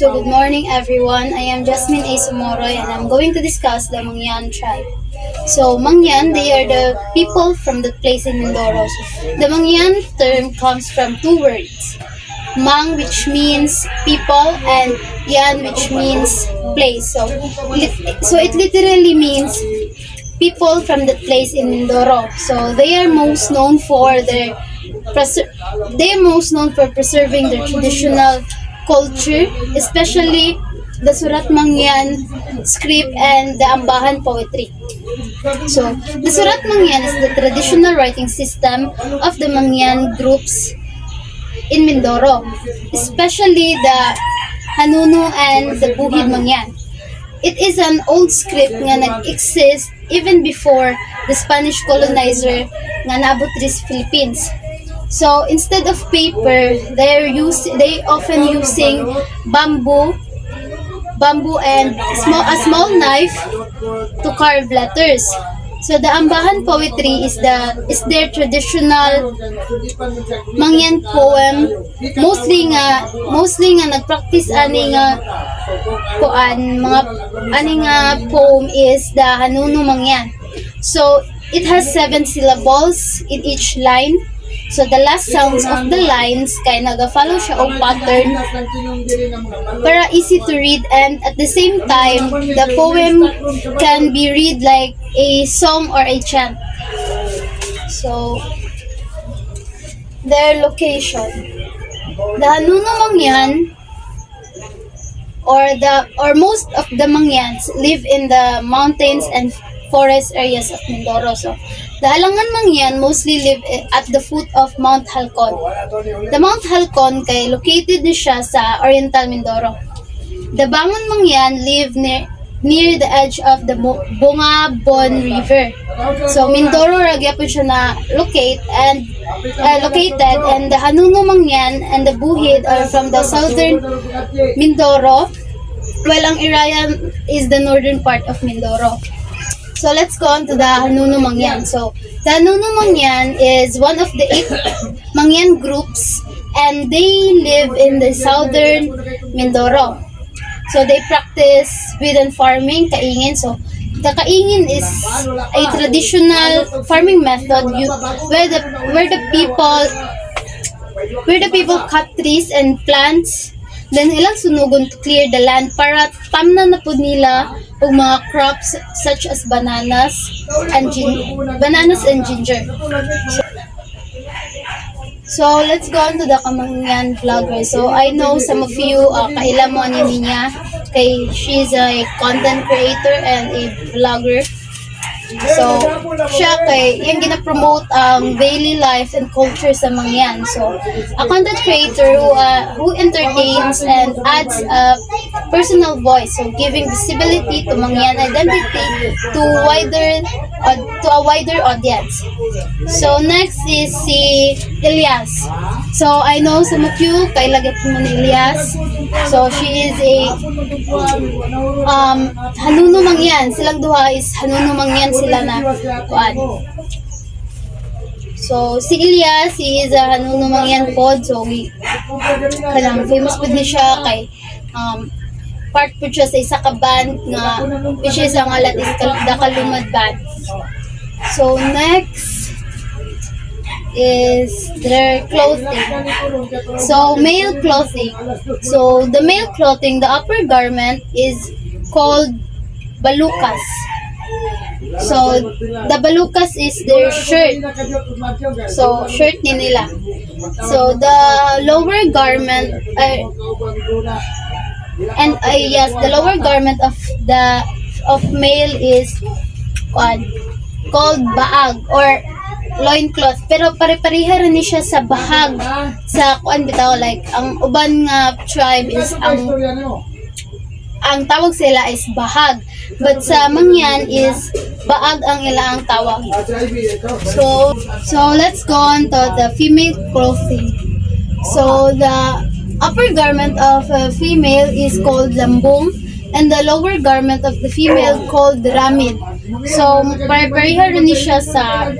So good morning everyone. I am Jasmine A. Sumoroy and I'm going to discuss the Mangyan tribe. So Mangyan, they are the people from the place in Mindoro. So, the Mangyan term comes from two words. Mang, which means people, and Yan, which means place. So it literally means people from the place in Mindoro. So they are most known for preserving their traditional culture, especially the Surat Mangyan script and the Ambahan poetry. So the Surat Mangyan is the traditional writing system of the Mangyan groups in Mindoro, especially the Hanuno and the Buhid Mangyan. It is an old script nga nag-exist even before the Spanish colonizer nga naabot diri sa Philippines. So instead of paper, they often using bamboo and a small knife to carve letters. So the Ambahan poetry is their traditional Mangyan poem, mostly nga nagpractice ani nga poem is the Hanuno Mangyan. So it has 7 syllables in each line. So the last sounds of the lines kay naga-follow siya og pattern para easy to read, and at the same time the poem can be read like a song or a chant. So their location. The Hanuno Mangyan or most of the Mangyans live in the mountains and forest areas of Mindoro. So the Alangan Mangyan mostly live at the foot of Mount Halcon. The Mount Halcon kay located ni siya sa Oriental Mindoro. The Bangon Mangyan live near the edge of the Bungabon River. So Mindoro ra gyapon siya na located, and the Hanuno Mangyan and the Buhid are from the southern Mindoro, while ang Irayan is the northern part of Mindoro. So let's go on to the Hanuno Mangyan. So the Hanuno Mangyan is one of the 8 Mangyan groups, and they live in the southern Mindoro. So they practice wheat farming, kaingin. So the kaingin is a traditional farming method where the people cut trees and plants, then ilang sunugon to clear the land para tamnan na po nila og mga crops such as bananas and ginger. So let's go on to the Kamangyan vlogger. So I know some of you kaila mo ani niya kay she's a content creator and a vlogger. So siya kay yung gina-promote ang daily life and culture sa Mangyan. So a content creator who entertains and adds a personal voice, so giving visibility to Mangyan identity to a wider audience. So next is si Elias. So I know some of you kay lagit mo ni Elias. So she is a Hanuno Mangyan. Silang duha is Hanuno Mangyan sila na kuan. So si Elias, he is a Hanuno Mangyan pod. So kanang famous pod ni siya kay part po siya sa isa ka band nga which is ang alat is the Kalumad Band. So next is their clothing. So male clothing. So the male clothing, the upper garment is called balukas. So the balukas is their shirt. So shirt ni nila. So the lower garment the lower garment of male is called baag or loincloth, pero pare-pareha rin ni siya sa bahag sa bitaw, like ang uban nga tribe is ang tawag sila is bahag, but sa Mangyan is baag ang ilaang tawag. So let's go on to the female clothing. So the upper garment of a female is called lambong, and the lower garment of the female called ramid. So pare-pareha rin ni siya sa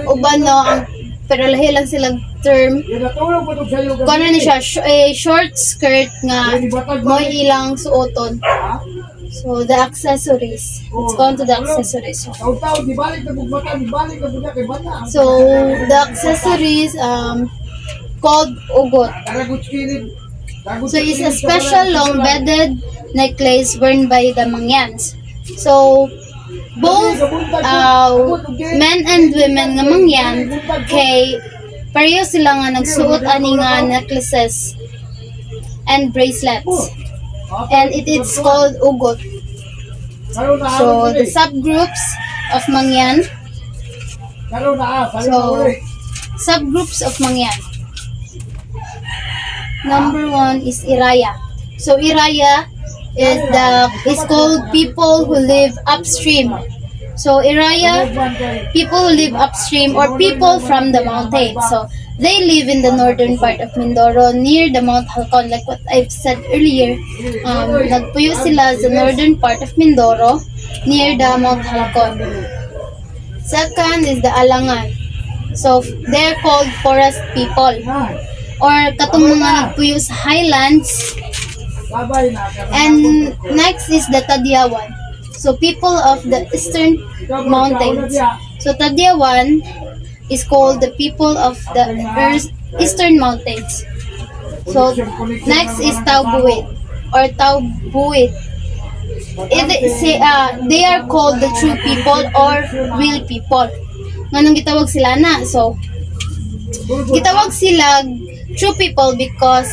uban no, ang pero lahi lang silang term. Kung ano ni siya, short skirt nga mo ilang suoton. So, the accessories. Let's go on to the accessories. So, the accessories called ugot. So, it's a special long-bedded necklace worn by the Mangyans. So, both men and women nga Mangyan kay pareho sila nga nagsuot ani nga necklaces and bracelets. And it is called ugot. So, the subgroups of Mangyan. So, subgroups of Mangyan. Number 1 is Iraya. So, Iraya is called people who live upstream. So, Iraya, people who live upstream or people from the mountains. So, they live in the northern part of Mindoro near the Mount Halcon. Like what I've said earlier, nagpuyo sila sa northern part of Mindoro near the Mount Halcon. Second is the Alangan. So, they're called forest people. Or katong mga nagpuyo sa highlands. And next is the Tadyawan. So, people of the eastern mountains. So, Tadyawan is called the people of the eastern mountains. So, next is Taubuid or Taubuid. They are called the true people or real people. Nganong gitawag sila na? So, gitawag sila true people because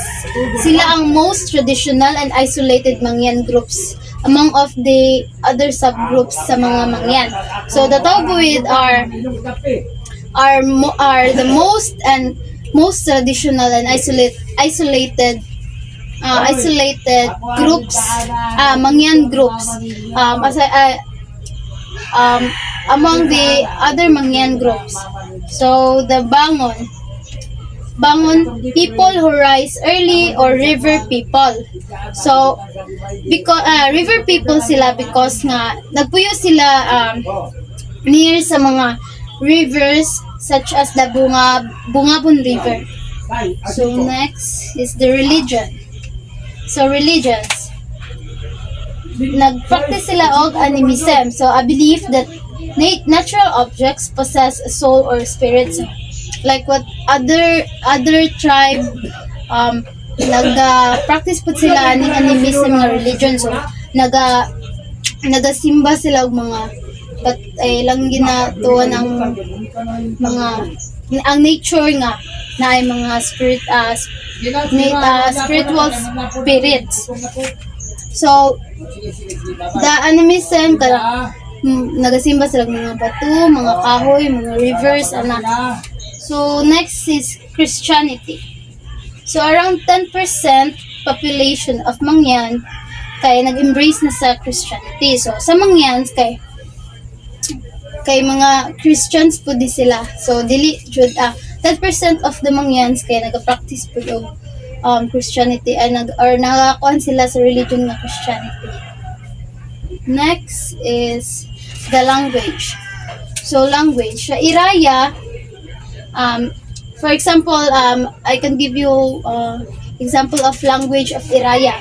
sila ang most traditional and isolated Mangyan groups among of the other subgroups sa mga Mangyan. So, the Taubuid are the most traditional and isolated groups, Mangyan groups, among the other Mangyan groups. So, the Bangon, people who rise early or river people. So, because river people sila because nga nagpuyo sila near sa mga rivers such as the Bungabon River. So, next is the religion. So, religions. Nag-practice sila og animism. So, a belief that natural objects possess a soul or spirit. So, like what other tribe nag-practice po sila aning animism nga religion. So, nagasimba sila og mga lang ginatuwa ng mga ang nature nga na ay mga spiritual spirits. So, the animism nagasimba sila mga bato, mga kahoy, mga rivers, anak. So, next is Christianity. So, around 10% population of Mangyan kay nag-embrace na sa Christianity. So, sa Mangyan kay mga Christians po di sila. So, dili jud 10% of the Mangyans kay nag-practice po yung Christianity ay nagakuan sila sa religion ng Christianity. Next is the language. So, language. Sa Iraya, for example, I can give you example of language of Iraya.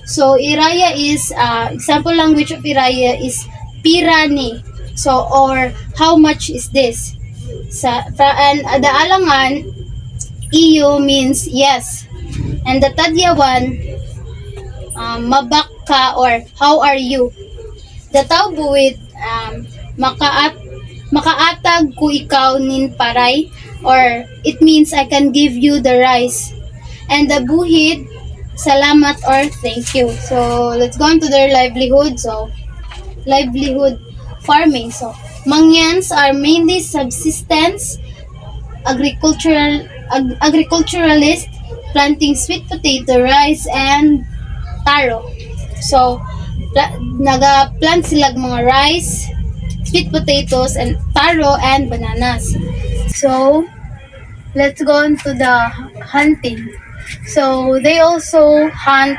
So, Iraya is, example language of Iraya is Pirani. So, or how much is this? And the Alangan, iyo means yes. And the Tadyawan, mabak ka or how are you? The Taubuid, makaatag ku ikaw nin paray, or it means I can give you the rice. And the Buhid, salamat or thank you. So, let's go on to their livelihood. So, livelihood farming. So, Mangyans are mainly subsistence agriculturalist, planting sweet potato, rice, and taro. So, naga-plant sila mga rice, sweet potatoes, and taro, and bananas. So, let's go on to the hunting. So, they also hunt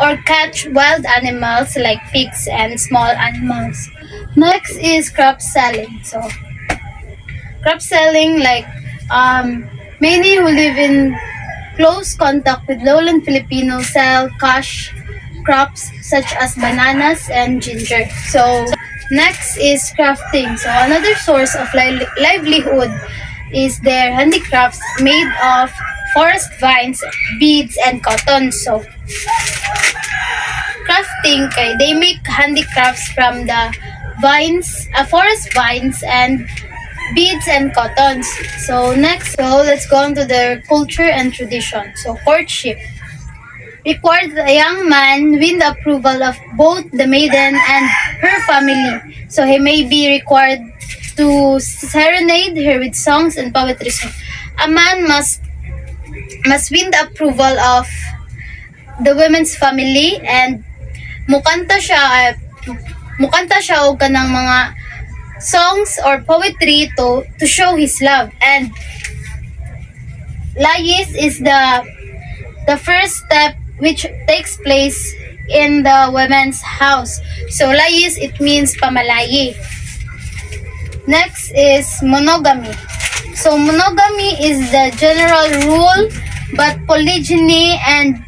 or catch wild animals like pigs and small animals. Next is crop selling. So, crop selling like Many who live in close contact with lowland Filipinos sell cash crops such as bananas and ginger. So next is crafting. So another source of livelihood is their handicrafts made of forest vines, beads, and cotton. So crafting, kay they make handicrafts from the vines, forest vines, and beads and cottons. So next, so let's go on to their culture and tradition. So courtship required that a young man win the approval of both the maiden and her family. So he may be required to serenade her with songs and poetry. So a man must win the approval of the women's family and mukanta siya og kanang mga songs or poetry to show his love. And layis is the first step which takes place in the women's house. So layis, it means pamalayi. Next is monogamy. So monogamy is the general rule, but polygyny and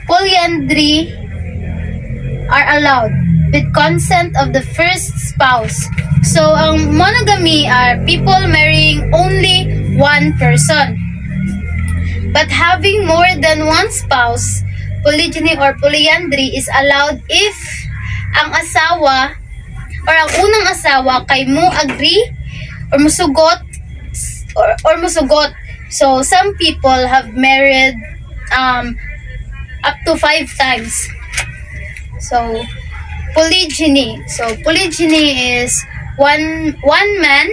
polyandry are allowed with consent of the first spouse. So ang monogamy are people marrying only one person. But having more than one spouse, polygyny or polyandry is allowed if ang asawa or ang unang asawa kay mo agree or musugot or musugot. So some people have married up to 5 times. So polygyny. So polygyny is one man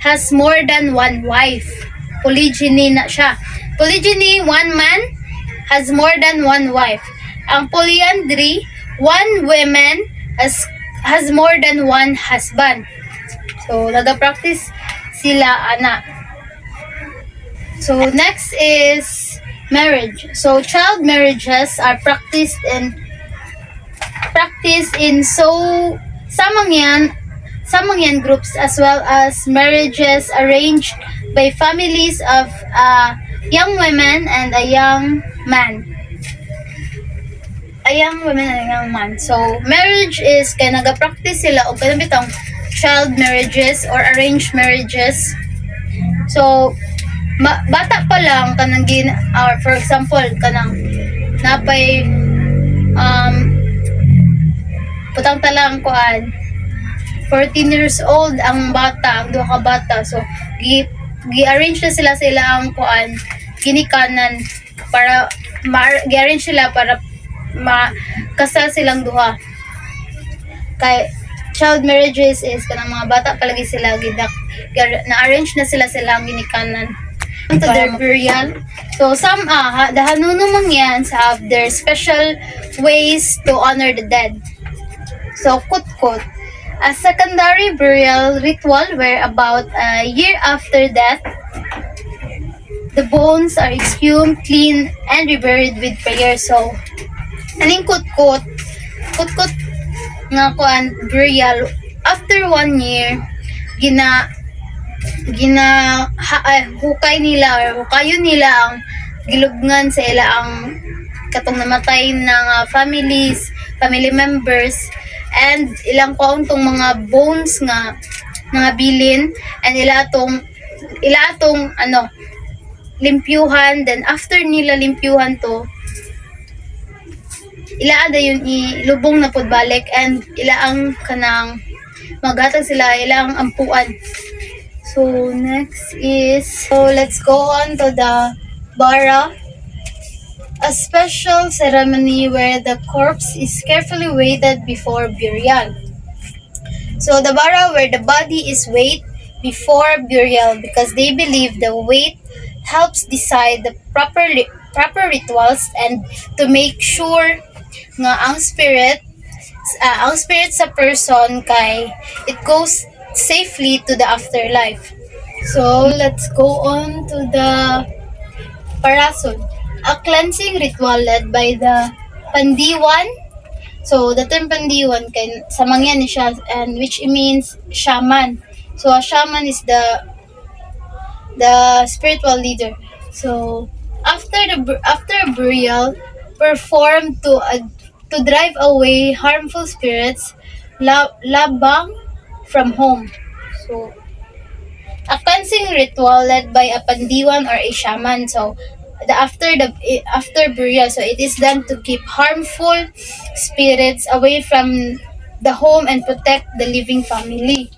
has more than one wife. Polygyny na siya. Polygyny, one man has more than one wife. Ang polyandry, one woman has more than one husband. So nagapractice sila ana. So next is marriage. So child marriages are practiced in Samangyan groups, as well as marriages arranged by families of a young woman and a young man. So marriage is kay nagapractice sila og kanang bitong child marriages or arranged marriages. So bata pa lang kanang or for example kanang napay putang talang kuan 14 years old ang bata, ang duha ka bata. So gi-arrange na sila ang kuan ginikanan para gi-arrange sila para makasal silang duha. Kay child marriages is kanang mga bata palagi sila na-arrange na sila ang ginikanan to their burial. So some the Hanuno Mangyans have their special ways to honor the dead. So kutkot, a secondary burial ritual where about a year after death, the bones are exhumed, clean, and reburied with prayer. So, aning kutkot nga kuan burial after 1 year hukay nila or hukayon nila ang gilubngan sa ila ang katong namatay ng family members, and ilang kauntong mga bones nga bilin, and ila atong limpyuhan. Then after nila limpyuhan to, ila ada yun ilubong na pud balik, and ila ang kanang magatag sila ilang ampuan. So next is, so let's go on to the bara, a special ceremony where the corpse is carefully weighted before burial. So the bara, where the body is weighed before burial, because they believe the weight helps decide the proper rituals and to make sure nga ang spirit sa person kay it goes safely to the afterlife. So let's go on to the parasol, a cleansing ritual led by the Pandiwan. So the term Pandiwan kay sa mangyan siya, and which means shaman. So a shaman is the the spiritual leader. So after burial, performed to drive away harmful spirits, labang from home. So a cleansing ritual led by a pandiwan or a shaman. So after burial, so it is done to keep harmful spirits away from the home and protect the living family.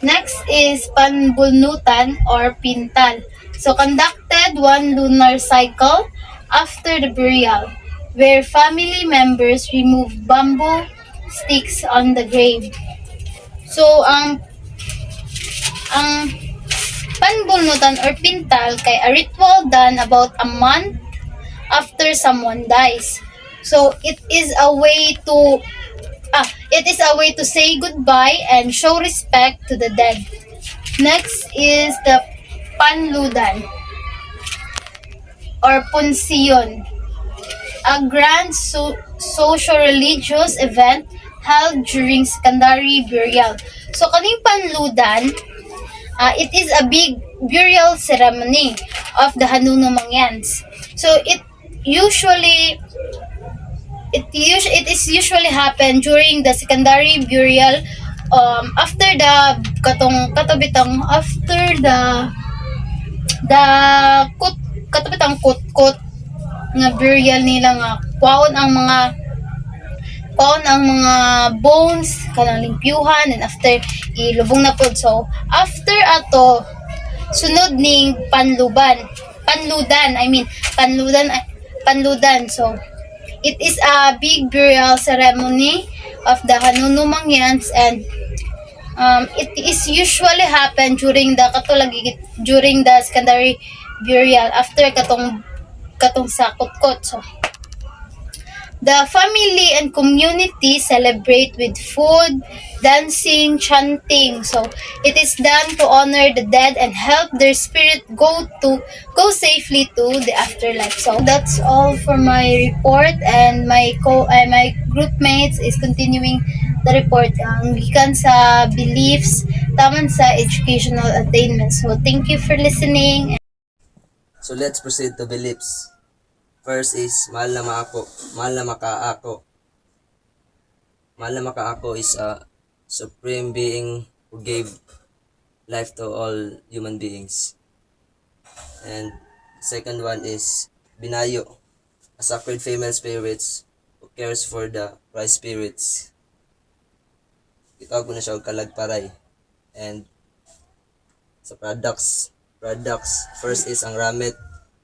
Next is panbulnutan or pintal. So conducted one lunar cycle after the burial, where family members remove bamboo sticks on the grave. So ang panbulnutan or pintal kay a ritual done about a month after someone dies. So it is a way to say goodbye and show respect to the dead. Next is the panludan or punsiyon, a grand socio-religious event held during secondary burial. So kaning panludan, it is a big burial ceremony of the Hanuno Mangyans. So it is usually happen during the secondary burial, after the katong after the kut katong kutkot nga burial nila nga kwaon ang mga bones kanang limpyuhan, and after ilubong na pod. So after ato sunod ning panludan. So it is a big burial ceremony of the Hanuno Mangyans, and it is usually happen during the secondary burial after katong sa kutkot. So the family and community celebrate with food, dancing, chanting. So it is done to honor the dead and help their spirit go safely to the afterlife. So that's all for my report, and my group mates is continuing the report ang gikan sa beliefs taman sa educational attainment. So thank you for listening. So let's proceed to beliefs. First is mahal na maako. Mahal na makaako. Mahal na makaako is a supreme being who gave life to all human beings. And second one is binayo, a sacred female spirits who cares for the Christ spirits. Itawag ko na siya og kalagparay. And sa products, first is ang ramet.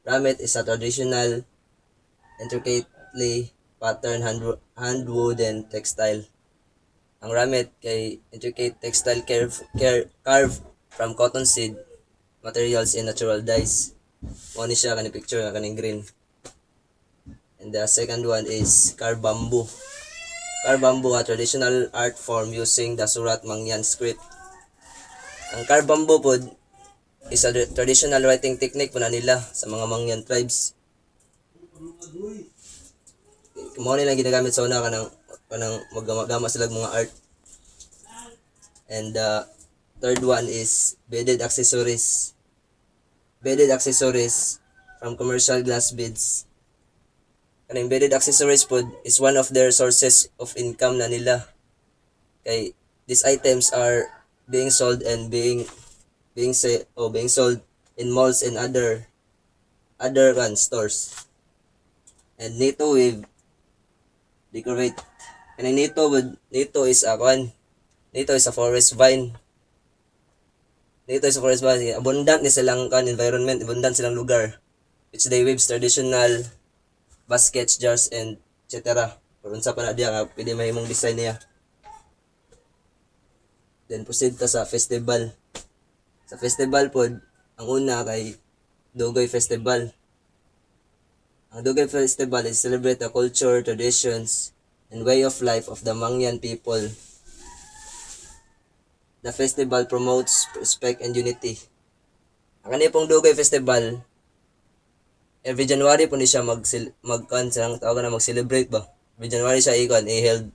Ramet is a traditional, intricately patterned hand-woven textile. Ang ramet kay intricate textile carved from cotton seed materials and natural dyes. Mo ni siya kaning picture nga kaning green. And the second one is carved bamboo. Carved bamboo, a traditional art form using the Surat Mangyan script. Ang carved bamboo pod is a traditional writing technique po na nila sa mga Mangyan tribes. Mo nila ginagamit sa una kanang magama sila mga art. And the third one is beaded accessories. Beaded accessories from commercial glass beads. Kaning beaded accessories po is one of their sources of income na nila. Kay these items are being sold and being sold in malls and other stores. And nito with decorate. And nito is a forest vine. Nito is a forest vine. Abundant ni silang environment, abundant silang lugar, which they weave traditional baskets, jars, and etc. Kung sa pa na diya nga pwede mahimong design niya. Then proceed ta sa festival. Sa festival po, ang una kay Dugoy Festival. Ang Dugoy Festival is celebrate the culture, traditions, and way of life of the Mangyan people. The festival promotes respect and unity. Ang kanina pong Dugoy Festival, every January po ni siya mag-celebrate ba? Every January siya i-held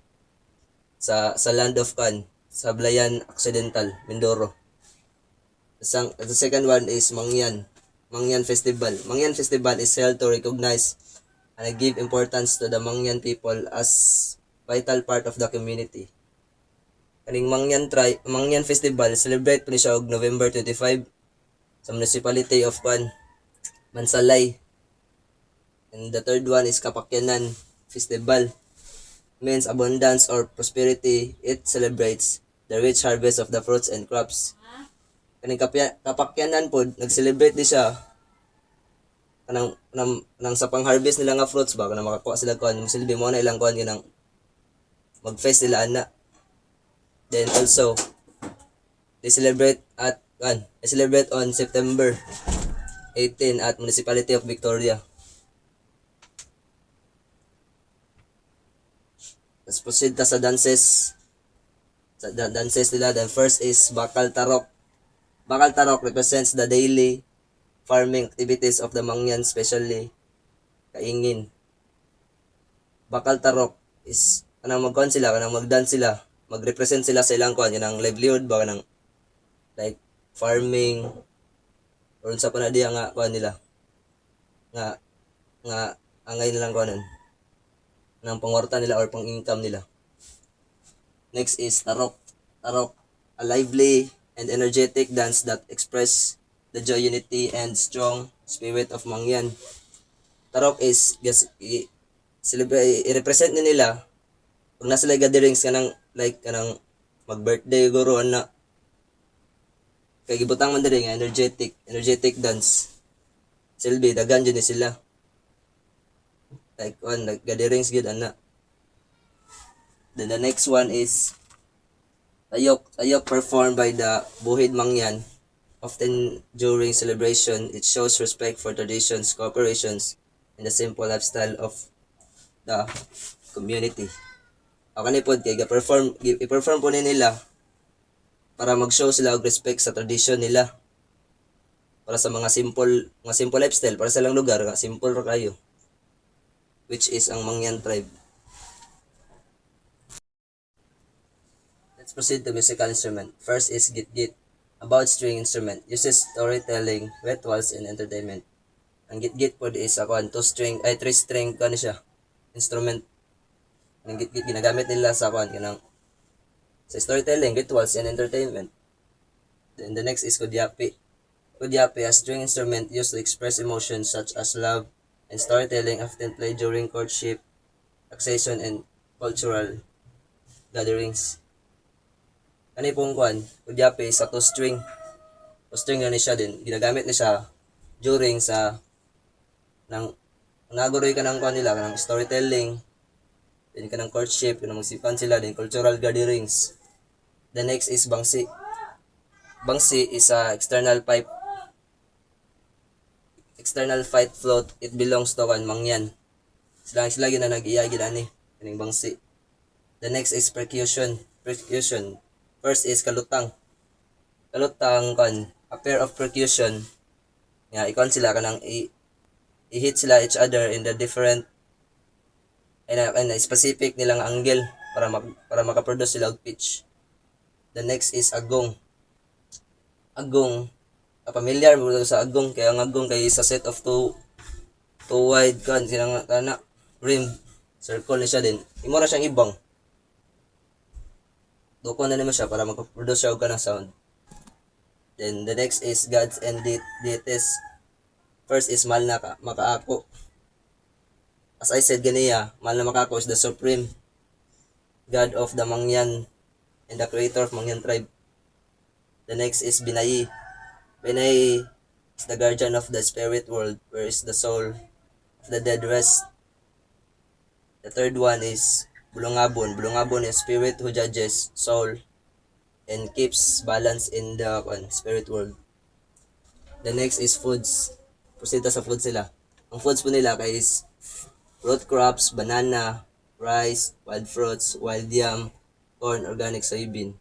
sa land of Kan, sa Blayan Occidental, Mindoro. The second one is Mangyan. Mangyan Festival. Mangyan Festival is held to recognize and give importance to the Mangyan people as vital part of the community. Kaning Mangyan Festival celebrate po ni siya og November 25 sa municipality of Mansalay. And the third one is Kapakyanan Festival. Means abundance or prosperity. It celebrates the rich harvest of the fruits and crops. Kaning Kapakyanan po, nag-celebrate di siya kanang sa pang-harvest nila nga fruits ba, kanang makakuha sila musilbi mo na ilang kanang mag-fest nila ana. Then also, they celebrate on September 18 at Municipality of Victoria. Let's proceed sa dances. Sa dances nila, the first is Bakal Tarok. Bakal Tarok represents the daily farming activities of the Mangyan, especially kaingin. Bakal Tarok is kanang mag-dance sila, mag-represent sila sa ilang kanang livelihood ba kanang like farming or sa panadiya nga nila nga angay nilang ng pangwarta nila or pang-income nila. Next is Tarok. Tarok, a lively and energetic dance that express the joy, unity, and strong spirit of Mangyan. Tarok is i-represent nila kung nasa like gatherings kanang mag-birthday guro na kay gibutang man diri nga energetic dance. Silbi dagan jud ni sila. Like gatherings gid ana. Then the next one is Tayok performed by the Buhid Mangyan. Often during celebration, it shows respect for traditions, cooperations, and the simple lifestyle of the community. Ako ni pod kay i-perform po nila para mag-show sila og respect sa tradition nila. Para sa mga simple lifestyle, para sa lang lugar nga simple ra kayo. Which is ang Mangyan tribe. Let's proceed to musical instrument. First is Git-Git, a bowed string instrument. Uses storytelling, rituals, and entertainment. Ang Git-Git po is 3-string siya instrument. Ang Git-Git ginagamit nila sa sa storytelling, rituals, and entertainment. Then the next is Kudyapi. Kudyapi, a string instrument used to express emotions such as love and storytelling, often played during courtship, accession, and cultural gatherings. Ano pong Kudyapi sa 2-string. 2-string na siya din. Ginagamit na siya during sa nagoroy ka ng nila, kanang storytelling, then ka ng courtship, kanang magsipan sila, then cultural gatherings. The next is Bangsi. Bangsi is a external fight float. It belongs to Mangyan. Sila yun na nag-iya ani kaning Bangsi. The next is percussion. First is kalutang. Kalutang a pair of percussion. Sila kanang i-hit sila each other in the different and specific nilang angle para makaproduce sila og pitch. The next is agong. Agong, familiar mo sa agong, kaya ang agong kay sa set of two wide silang rim circle ni siya din. Imo ra siyang ibang. Doko na naman siya para makaproduce siya og kanang sound. Then the next is gods and deities. First is Mahal na Makaako. As I said ganiya, Mahal na Makaako is the supreme god of the Mangyan and the creator of Mangyan tribe. The next is Binayi. Binayi is the guardian of the spirit world, where is the soul of the dead rest. The third one is Bulungabon. Bulungabon is spirit who judges soul and keeps balance in the spirit world. The next is foods. Proceed sa foods sila. Ang foods po nila is root crops, banana, rice, wild fruits, wild yam, corn, organic soybean.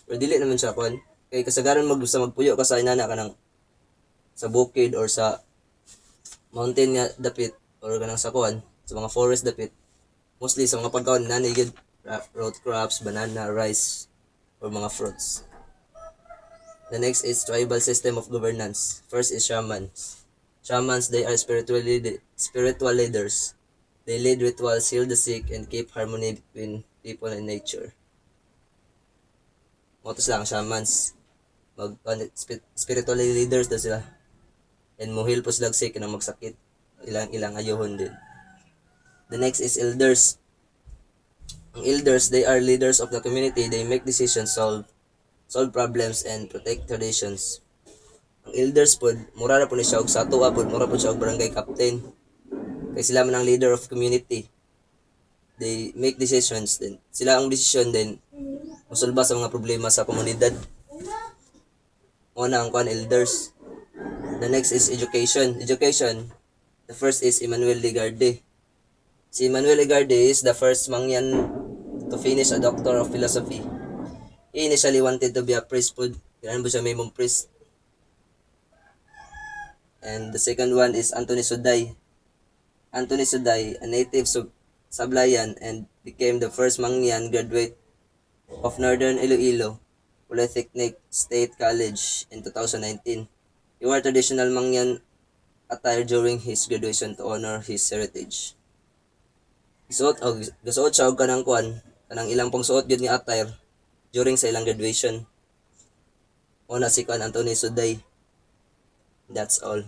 Pero dili naman siya kay kasagaran magpuyo ka sa inana ka ng sa bukid or sa mountain nga dapit or kanang sa sa mga forest dapit. Mostly sa mga pagkaon nanigid root crops, banana, rice or mga fruits. The next is tribal system of governance. First is shamans. Shamans, they are spiritual leaders. They lead rituals, heal the sick, and keep harmony between people and nature. Motos lang, shamans. Spiritual leaders daw sila. And mohil po sila sick na magsakit. Ilang ayohon din. The next is elders. Ang elders, they are leaders of the community. They make decisions, solve problems, and protect traditions. Ang elders po, mura na po ni siya og sa tuwa po, mura po siya og barangay captain. Kaya sila man ang leader of community. They make decisions din. Sila ang decision din mosolba sa mga problema sa komunidad. Una ang elders. The next is education. Education, the first is Emmanuel Legarde. Si Emmanuel Legarde is the first mangyan to finish a Doctor of Philosophy. He initially wanted to be a priest po. Kailan po siya may mong priest. And the second one is Anthony Suday. Anthony Suday, a native Sablayan, and became the first mangyan graduate of Northern Iloilo Polytechnic State College in 2019. He wore traditional mangyan attire during his graduation to honor his heritage. Gasuot siya og kanang ilang pong suot gyud ni attire during sa ilang graduation. Una si Anthony Suday. That's all.